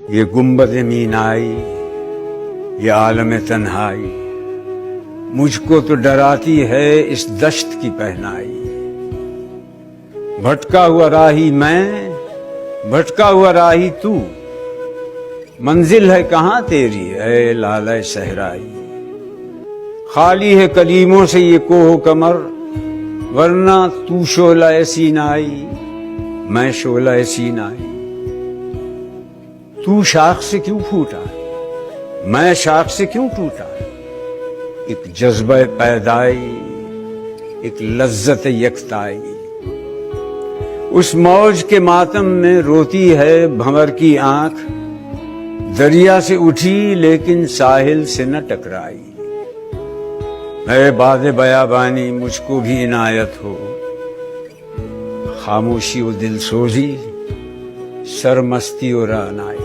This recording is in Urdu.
یہ گنبد مینائی، یہ عالم تنہائی، مجھ کو تو ڈراتی ہے اس دشت کی پہنائی۔ بھٹکا ہوا راہی میں، بھٹکا ہوا راہی تو، منزل ہے کہاں تیری اے لالہ صحرائی۔ خالی ہے کلیموں سے یہ کوہ کمر، ورنہ تو شعلہ سینائی، میں شعلہ سینائی۔ تو شاخ سے کیوں پھوٹا، میں شاخ سے کیوں ٹوٹا، ایک جذبہ پیدائی، ایک لذت یکتائی۔ اس موج کے ماتم میں روتی ہے بھنور کی آنکھ، دریا سے اٹھی لیکن ساحل سے نہ ٹکرائی۔ اے باد بیابانی مجھ کو بھی عنایت ہو، خاموشی و دل سوزی، سرمستی و رعنائی۔